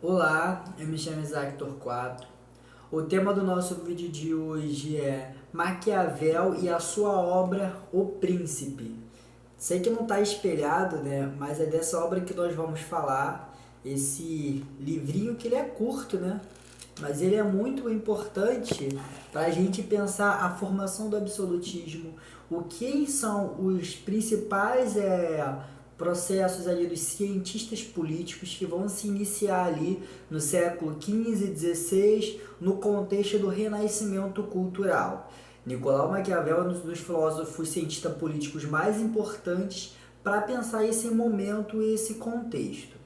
Olá, eu me chamo Isaac Torquato. O tema do nosso vídeo de hoje é Maquiavel e a sua obra O Príncipe. Sei que não está espelhado, né? Mas é dessa obra que nós vamos falar. Esse livrinho que ele é curto, né? Mas ele é muito importante para a gente pensar a formação do absolutismo, o que são os principais processos ali dos cientistas políticos que vão se iniciar ali no século XV e XVI, no contexto do renascimento cultural. Nicolau Maquiavel é um dos filósofos cientistas políticos mais importantes para pensar esse momento e esse contexto.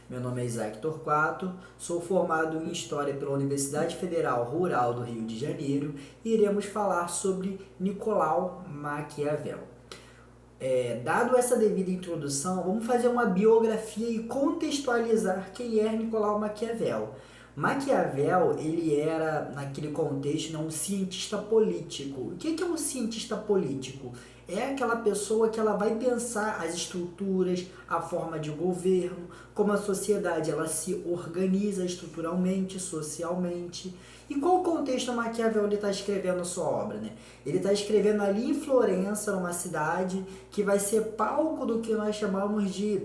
Meu nome é Isaac Torquato, sou formado em História pela Universidade Federal Rural do Rio de Janeiro e iremos falar sobre Nicolau Maquiavel. Dado essa devida introdução, vamos fazer uma biografia e contextualizar quem é Nicolau Maquiavel. Maquiavel, ele era, naquele contexto, um cientista político. O que é um cientista político? É aquela pessoa que ela vai pensar as estruturas, a forma de governo, como a sociedade ela se organiza estruturalmente, socialmente. E qual contexto Maquiavel está escrevendo a sua obra? Né? Ele está escrevendo ali em Florença, numa cidade que vai ser palco do que nós chamamos de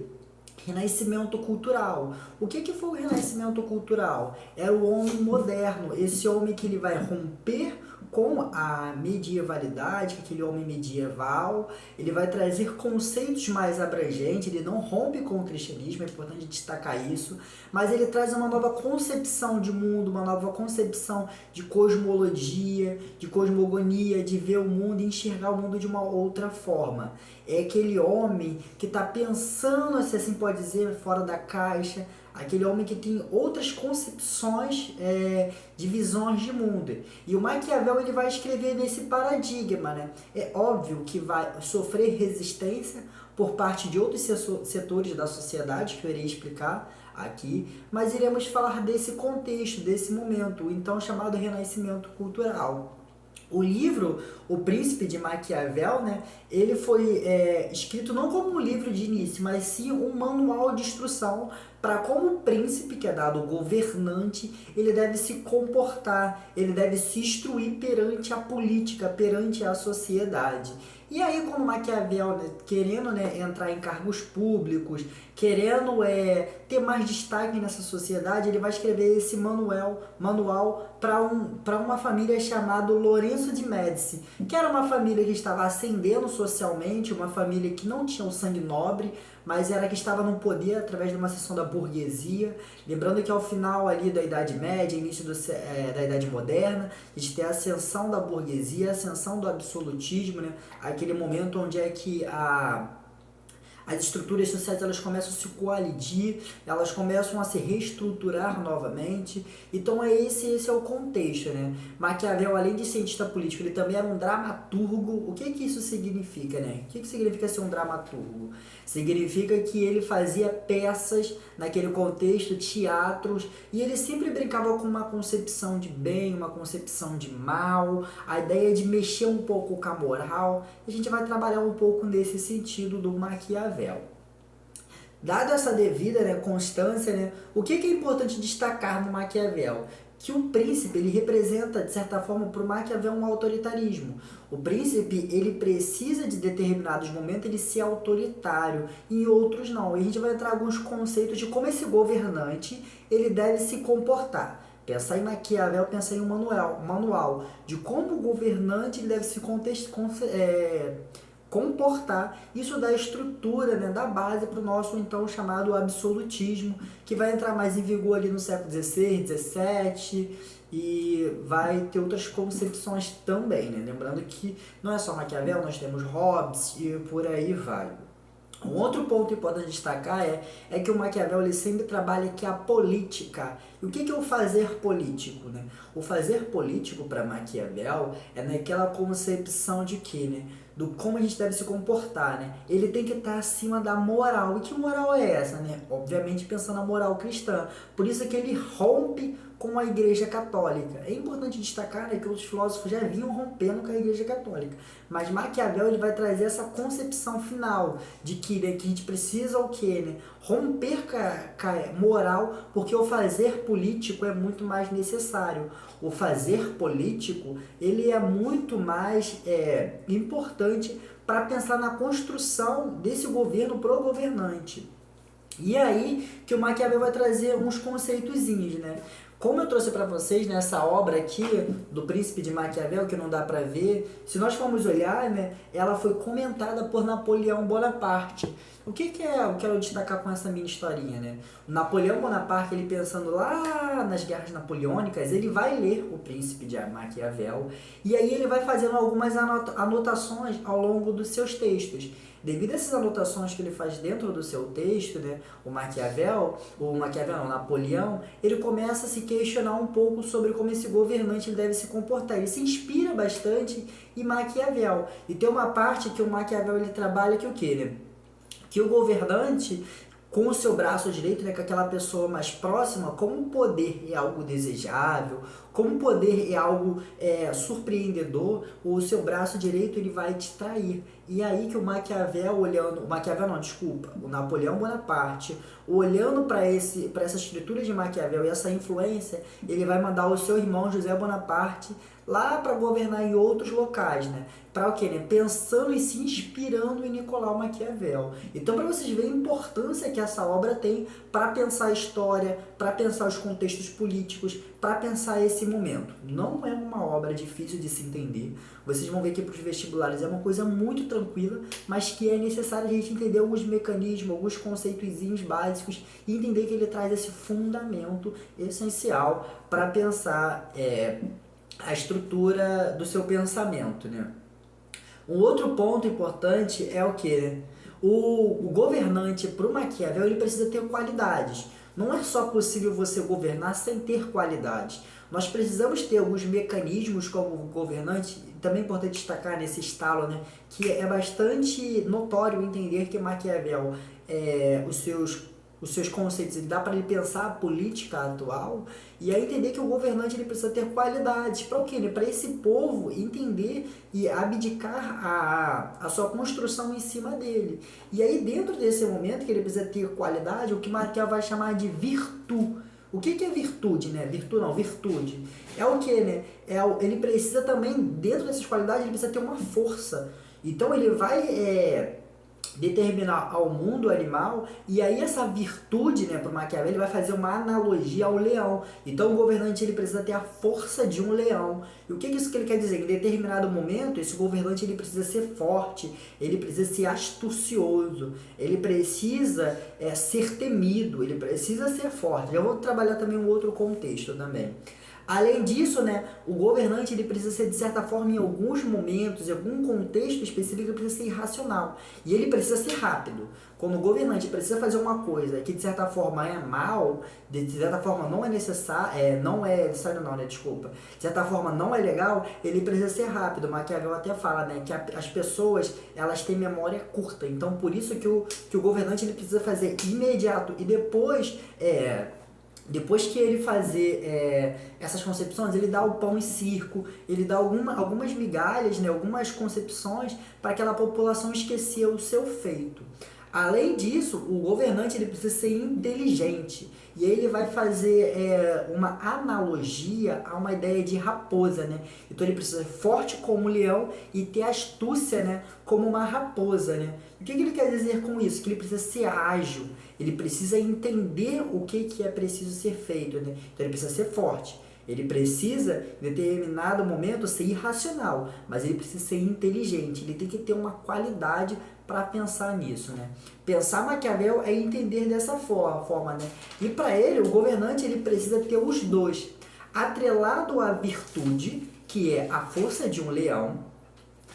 Renascimento cultural. O que foi o renascimento cultural? Era o homem moderno, esse homem que ele vai romper com a medievalidade, aquele homem medieval, ele vai trazer conceitos mais abrangentes, ele não rompe com o cristianismo, é importante destacar isso, mas ele traz uma nova concepção de mundo, uma nova concepção de cosmologia, de cosmogonia, de ver o mundo e enxergar o mundo de uma outra forma. É aquele homem que está pensando, se assim pode dizer, fora da caixa, aquele homem que tem outras concepções de visões de mundo. E o Maquiavel ele vai escrever nesse paradigma. Né? É óbvio que vai sofrer resistência por parte de outros setores da sociedade, que eu irei explicar aqui, mas iremos falar desse contexto, desse momento, o então chamado Renascimento Cultural. O livro O Príncipe de Maquiavel, né, ele foi escrito não como um livro de início, mas sim um manual de instrução para como o príncipe, que é dado o governante, ele deve se comportar, ele deve se instruir perante a política, perante a sociedade. E aí, quando Maquiavel, né, querendo entrar em cargos públicos, querendo ter mais destaque nessa sociedade, ele vai escrever esse manual para uma família chamada Lourenço de Médici, que era uma família que estava ascendendo socialmente, uma família que não tinha o sangue nobre, mas era que estava no poder através de uma seção da burguesia. Lembrando que ao final ali da Idade Média, início da Idade Moderna, a gente tem a ascensão da burguesia, a ascensão do absolutismo, né? Aquele momento onde é que as estruturas sociais elas começam a se coalidir, elas começam a se reestruturar novamente. Então esse é o contexto, né? Maquiavel, além de cientista político, ele também era um dramaturgo. O que isso significa, né? O que significa ser um dramaturgo? Significa que ele fazia peças naquele contexto, teatros, e ele sempre brincava com uma concepção de bem, uma concepção de mal, a ideia de mexer um pouco com a moral. A gente vai trabalhar um pouco nesse sentido do Maquiavel. Dado essa devida constância, o que é importante destacar no Maquiavel? Que o príncipe ele representa, de certa forma, para o Maquiavel um autoritarismo. O príncipe ele precisa de determinados momentos ele ser autoritário, em outros não. E a gente vai entrar alguns conceitos de como esse governante ele deve se comportar. Pensar em Maquiavel, pensar em um manual de como o governante ele deve se comportar. Isso dá estrutura, dá base para o nosso então chamado absolutismo, que vai entrar mais em vigor ali no século XVI, XVII e vai ter outras concepções também. Lembrando que não é só Maquiavel, nós temos Hobbes e por aí vai. Um outro ponto importante destacar é que o Maquiavel ele sempre trabalha que a política. E o que é o fazer político? O fazer político para Maquiavel é naquela concepção de que? do como a gente deve se comportar, né? Ele tem que estar acima da moral. E que moral é essa, né? Obviamente pensando na moral cristã. Por isso é que ele rompe com a Igreja Católica. É importante destacar, né, que outros filósofos já vinham rompendo com a Igreja Católica. Mas Maquiavel ele vai trazer essa concepção final de que, né, que a gente precisa o quê? Né? Romper com a moral, porque o fazer político é muito mais necessário. O fazer político ele é muito mais importante para pensar na construção desse governo pro governante. E aí que o Maquiavel vai trazer uns conceitozinhos, né? Como eu trouxe para vocês nessa obra aqui do Príncipe de Maquiavel, que não dá para ver, se nós formos olhar, né, ela foi comentada por Napoleão Bonaparte. O que eu quero destacar com essa minha historinha, né? O Napoleão Bonaparte, ele pensando lá nas guerras napoleônicas, ele vai ler o Príncipe de Maquiavel e aí ele vai fazendo algumas anotações ao longo dos seus textos. Devido a essas anotações que ele faz dentro do seu texto, né, o Napoleão, ele começa a se questionar um pouco sobre como esse governante deve se comportar. Ele se inspira bastante em Maquiavel. E tem uma parte que o Maquiavel ele trabalha que o quê, né? Que o governante, com o seu braço direito, né, com aquela pessoa mais próxima, como o poder é algo desejável, como o poder é algo surpreendedor, o seu braço direito ele vai te trair. E aí que o Napoleão Bonaparte, olhando para essa escritura de Maquiavel e essa influência, ele vai mandar o seu irmão José Bonaparte lá para governar em outros locais, né? Para o quê? Né? Pensando e se inspirando em Nicolau Maquiavel. Então, para vocês verem a importância que essa obra tem para pensar a história, para pensar os contextos políticos, para pensar esse momento. Não é uma obra difícil de se entender. Vocês vão ver que para os vestibulares é uma coisa muito tranquila, mas que é necessário a gente entender alguns mecanismos, alguns conceitozinhos básicos e entender que ele traz esse fundamento essencial para pensar a estrutura do seu pensamento, né? Um outro ponto importante é o que? O governante para o Maquiavel ele precisa ter qualidades. Não é só possível você governar sem ter qualidades. Nós precisamos ter alguns mecanismos como governante, também é importante destacar nesse estalo, né, que é bastante notório entender que Maquiavel, os seus conceitos, ele dá para ele pensar a política atual e aí entender que o governante ele precisa ter qualidades. Para o quê? Para esse povo entender e abdicar a sua construção em cima dele. E aí dentro desse momento que ele precisa ter qualidade, o que Maquiavel vai chamar de virtude. O que é virtude, né? Virtude. É o que, né? Ele precisa também, dentro dessas qualidades, ele precisa ter uma força. Então ele vai determinar ao mundo animal, e aí essa virtude, né, para o Maquiavel, ele vai fazer uma analogia ao leão. Então o governante ele precisa ter a força de um leão. E o que isso que ele quer dizer? Em determinado momento, esse governante ele precisa ser forte, ele precisa ser astucioso, ele precisa ser temido, ele precisa ser forte. Já vou trabalhar também um outro contexto também. Além disso, né, o governante ele precisa ser, de certa forma, em alguns momentos, em algum contexto específico, ele precisa ser irracional. E ele precisa ser rápido. Quando o governante precisa fazer uma coisa que, de certa forma, é mal, de certa forma não é necessário, de certa forma não é legal, ele precisa ser rápido. Maquiavel até fala, né, que as pessoas, elas têm memória curta. Então, por isso que o governante ele precisa fazer imediato e depois que ele fazer essas concepções, ele dá o pão e circo, ele dá algumas migalhas, né, algumas concepções para aquela população esquecer o seu feito. Além disso, o governante ele precisa ser inteligente. E aí ele vai fazer uma analogia a uma ideia de raposa, né? Então ele precisa ser forte como um leão e ter astúcia, né, como uma raposa, né? O que ele quer dizer com isso? Que ele precisa ser ágil, ele precisa entender o que é preciso ser feito, né? Então ele precisa ser forte. Ele precisa, em determinado momento, ser irracional, mas ele precisa ser inteligente, ele tem que ter uma qualidade para pensar nisso, né? Pensar Maquiavel é entender dessa forma, né? E para ele, o governante ele precisa ter os dois, atrelado à virtude, que é a força de um leão,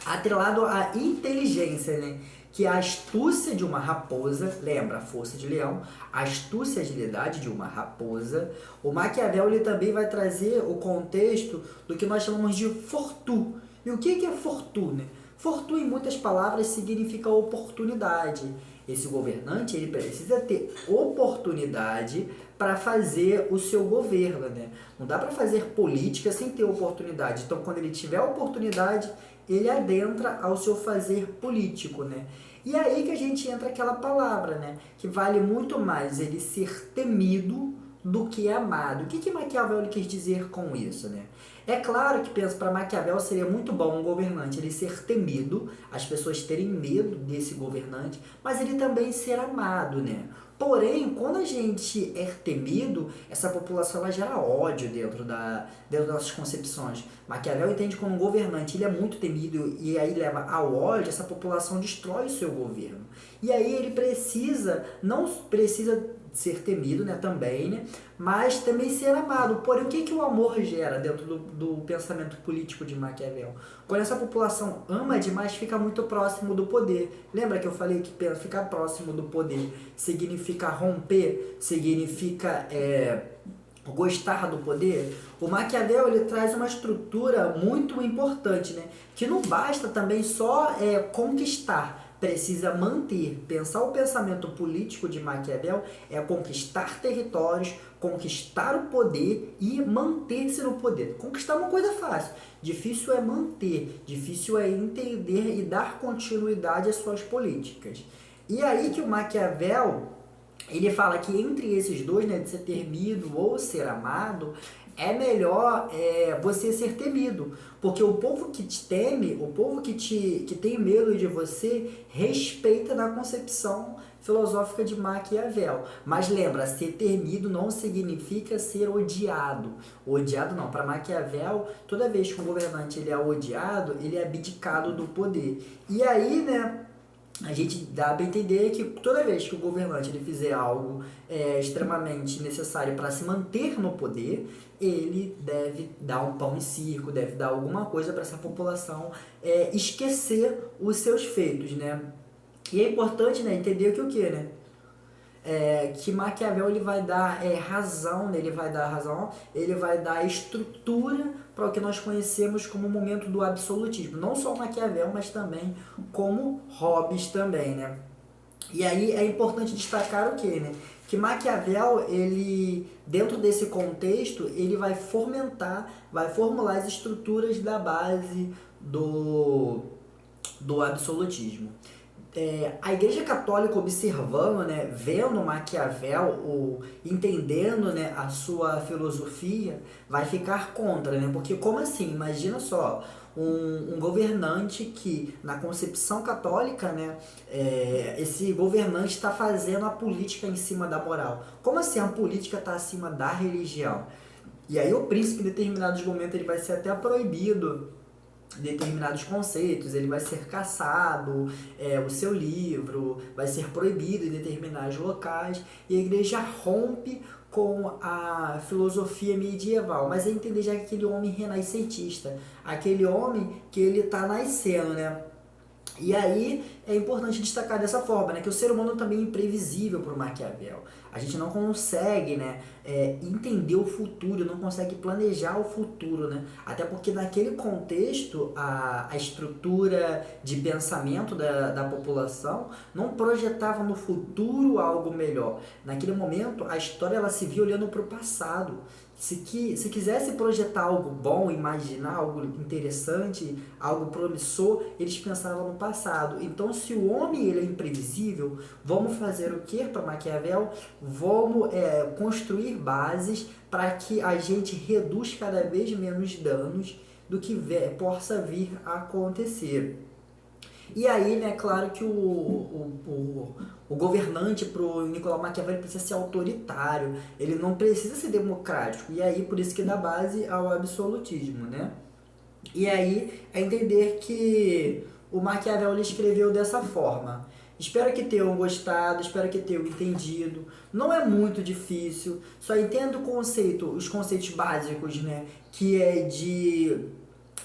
atrelado à inteligência, né? Que é a astúcia de uma raposa, lembra, a força de leão, a astúcia e agilidade de uma raposa. O Maquiavel ele também vai trazer o contexto do que nós chamamos de fortuna. E o que é fortuna? Fortuna, em muitas palavras, significa oportunidade. Esse governante, ele precisa ter oportunidade para fazer o seu governo, né? Não dá para fazer política sem ter oportunidade. Então, quando ele tiver oportunidade, ele adentra ao seu fazer político, né? E aí que a gente entra aquela palavra, né? Que vale muito mais ele ser temido do que amado. O que Maquiavel quis dizer com isso, né? É claro que penso para Maquiavel seria muito bom um governante ele ser temido, as pessoas terem medo desse governante, mas ele também ser amado, né? Porém, quando a gente é temido, essa população ela gera ódio dentro das nossas concepções. Maquiavel entende que quando um governante ele é muito temido e aí leva ao ódio, essa população destrói o seu governo. E aí ele não precisa ser temido, né, também, né, mas também ser amado. Porém, o que o amor gera dentro do pensamento político de Maquiavel? Quando essa população ama demais, fica muito próximo do poder. Lembra que eu falei que ficar próximo do poder significa romper, significa gostar do poder? O Maquiavel ele traz uma estrutura muito importante, né, que não basta também só conquistar, precisa manter. Pensar o pensamento político de Maquiavel é conquistar territórios, conquistar o poder e manter-se no poder. Conquistar é uma coisa fácil, difícil é manter, difícil é entender e dar continuidade às suas políticas. E aí que o Maquiavel ele fala que entre esses dois, né, de ser temido ou ser amado, é melhor você ser temido, porque o povo que te teme, o povo que tem medo de você, respeita na concepção filosófica de Maquiavel. Mas lembra, ser temido não significa ser odiado. Odiado não, para Maquiavel, toda vez que um governante ele é odiado, ele é abdicado do poder. E aí, né, a gente dá para entender que toda vez que o governante ele fizer algo extremamente necessário para se manter no poder, ele deve dar um pão em circo, deve dar alguma coisa para essa população esquecer os seus feitos, né? E é importante, né, entender que o que, né? Que Maquiavel ele vai dar razão, né? Ele vai dar estrutura para o que nós conhecemos como o momento do absolutismo. Não só Maquiavel, mas também como Hobbes também, né? E aí é importante destacar o que, né? Que Maquiavel, ele, dentro desse contexto, ele vai formular as estruturas da base do absolutismo. A Igreja Católica observando, né, vendo Maquiavel, entendendo, né, a sua filosofia, vai ficar contra, né? Porque como assim? Imagina só, um governante que, na concepção católica, né, esse governante está fazendo a política em cima da moral. Como assim a política está acima da religião? E aí o príncipe, em determinados momentos, ele vai ser até proibido determinados conceitos, ele vai ser caçado, o seu livro vai ser proibido em determinados locais, e a igreja rompe com a filosofia medieval, mas é entender já que aquele homem renascentista, aquele homem que ele está nascendo, né? E aí é importante destacar dessa forma, né, que o ser humano também é imprevisível para o Maquiavel. A gente não consegue, né, entender o futuro, não consegue planejar o futuro, né? Até porque naquele contexto a estrutura de pensamento da população não projetava no futuro algo melhor. Naquele momento a história ela se via olhando para o passado. Se quisesse projetar algo bom, imaginar algo interessante, algo promissor, eles pensavam no passado. Então, se o homem ele é imprevisível, vamos fazer o que para Maquiavel? Vamos construir bases para que a gente reduz cada vez menos danos do que possa vir a acontecer. E aí, né, claro que o governante para o Nicolau Maquiavel precisa ser autoritário, ele não precisa ser democrático, e aí por isso que dá base ao absolutismo, né? E aí é entender que o Maquiavel ele escreveu dessa forma. Espero que tenham gostado, espero que tenham entendido. Não é muito difícil, só entendo os conceitos básicos, né? Que é de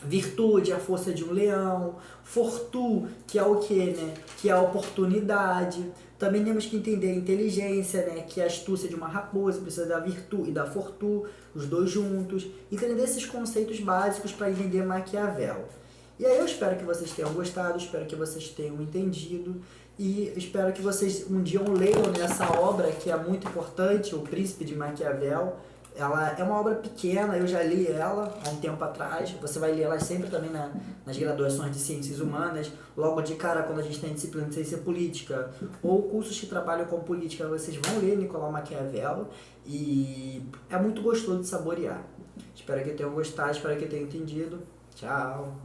virtude, a força de um leão, fortuna, que é o que, né? Que é a oportunidade. Também temos que entender a inteligência, né? Que é a astúcia de uma raposa, precisa da virtude e da fortuna, os dois juntos. Entender esses conceitos básicos para entender Maquiavel. E aí eu espero que vocês tenham gostado, espero que vocês tenham entendido e espero que vocês um dia leiam nessa obra que é muito importante, O Príncipe de Maquiavel. Ela é uma obra pequena, eu já li ela há um tempo atrás. Você vai ler ela sempre também nas graduações de Ciências Humanas. Logo de cara, quando a gente tem disciplina de Ciência Política ou cursos que trabalham com política, vocês vão ler Nicolau Maquiavel e é muito gostoso de saborear. Espero que tenham gostado, espero que tenham entendido. Tchau!